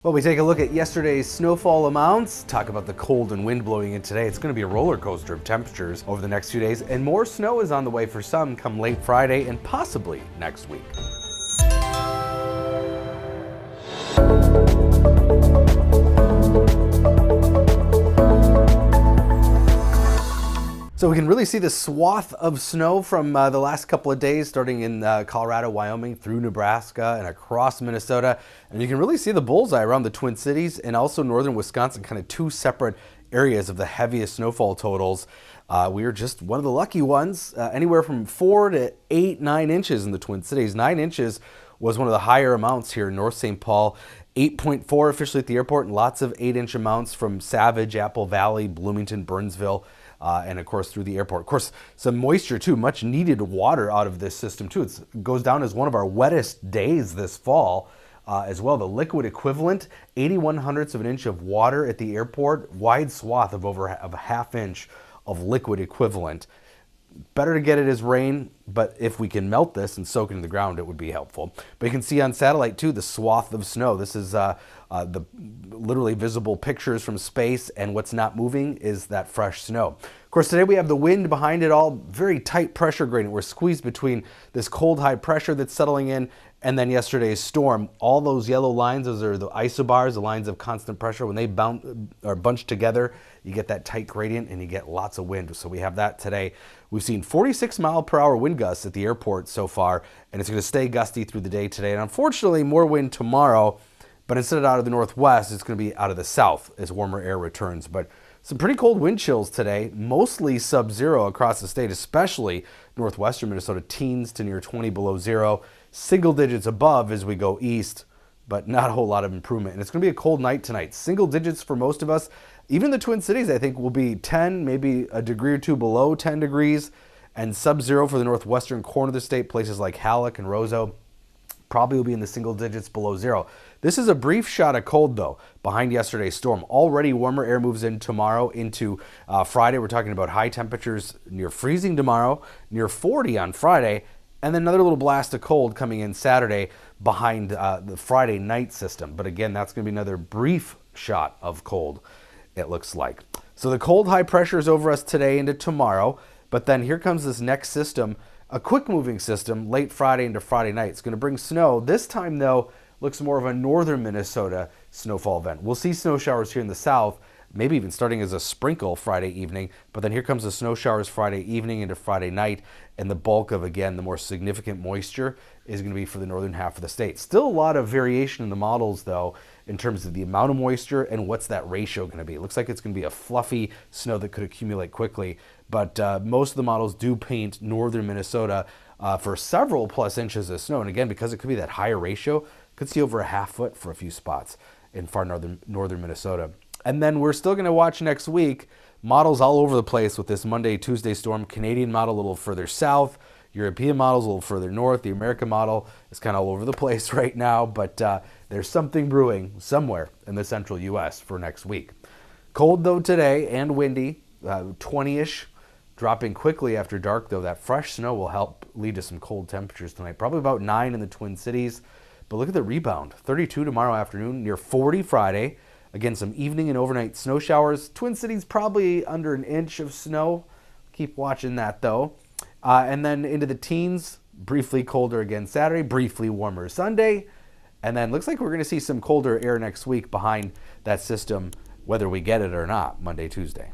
Well, we take a look at yesterday's snowfall amounts, talk about the cold and wind blowing in today. It's going to be a roller coaster of temperatures over the next few days, and more snow is on the way for some come late Friday and possibly next week. So we can really see the swath of snow from the last couple of days, starting in Colorado, Wyoming, through Nebraska and across Minnesota. And you can really see the bullseye around the Twin Cities and also northern Wisconsin, kind of two separate areas of the heaviest snowfall totals. We are just one of the lucky ones, anywhere from 4 to 8, 9 inches in the Twin Cities. 9 inches was one of the higher amounts here in North St. Paul. 8.4 officially at the airport, and lots of 8-inch amounts from Savage, Apple Valley, Bloomington, Burnsville, and of course through the airport. Of course, some moisture too, much needed water out of this system too. It goes down as one of our wettest days this fall as well. The liquid equivalent, 81/100ths of an inch of water at the airport, wide swath of over a half inch of liquid equivalent. Better to get it as rain, but if we can melt this and soak it in the ground, it would be helpful. But you can see on satellite too the swath of snow. This is the literally visible pictures from space, and what's not moving is that fresh snow. Of course, today we have the wind behind it all, very tight pressure gradient. We're squeezed between this cold high pressure that's settling in and then yesterday's storm. All those yellow lines, those are the isobars, the lines of constant pressure. When they are bunched together, you get that tight gradient and you get lots of wind. So we have that today. We've seen 46-mile-per-hour wind gusts at the airport so far, and it's going to stay gusty through the day today. And unfortunately, more wind tomorrow, but instead of out of the northwest, it's going to be out of the south as warmer air returns. But some pretty cold wind chills today, mostly sub-zero across the state, especially northwestern Minnesota, teens to near 20 below zero, single digits above as we go east, but not a whole lot of improvement. And it's going to be a cold night tonight. Single digits for most of us. Even the Twin Cities, I think, will be 10, maybe a degree or two below 10 degrees, and sub-zero for the northwestern corner of the state, places like Halleck and Roseau. Probably will be in the single digits below zero. This is a brief shot of cold, though, behind yesterday's storm. Already warmer air moves in tomorrow into Friday. We're talking about high temperatures near freezing tomorrow, near 40 on Friday, and then another little blast of cold coming in Saturday behind the Friday night system. But again, that's going to be another brief shot of cold, it looks like. So the cold high pressure is over us today into tomorrow, but then here comes this next system, a quick moving system late Friday into Friday night. It's going to bring snow. This time, though, looks more of a northern Minnesota snowfall event. We'll see snow showers here in the south, maybe even starting as a sprinkle Friday evening, but then here comes the snow showers Friday evening into Friday night, and the bulk of, again, the more significant moisture is going to be for the northern half of the state. Still a lot of variation in the models, though, in terms of the amount of moisture and what's that ratio going to be. It looks like it's going to be a fluffy snow that could accumulate quickly, but most of the models do paint northern Minnesota for several plus inches of snow. And again, because it could be that higher ratio, could see over a half foot for a few spots in far northern Minnesota. And then we're still going to watch next week models all over the place with this Monday, Tuesday storm. Canadian model a little further south, European models a little further north. The American model is kind of all over the place right now, but there's something brewing somewhere in the central U.S. for next week. Cold, though, today and windy, 20-ish, dropping quickly after dark, though. That fresh snow will help lead to some cold temperatures tonight, probably about 9 in the Twin Cities. But look at the rebound, 32 tomorrow afternoon, near 40 Friday. Again, some evening and overnight snow showers. Twin Cities probably under an inch of snow. Keep watching that, though. And then into the teens, briefly colder again Saturday, briefly warmer Sunday. And then looks like we're going to see some colder air next week behind that system, whether we get it or not, Monday, Tuesday.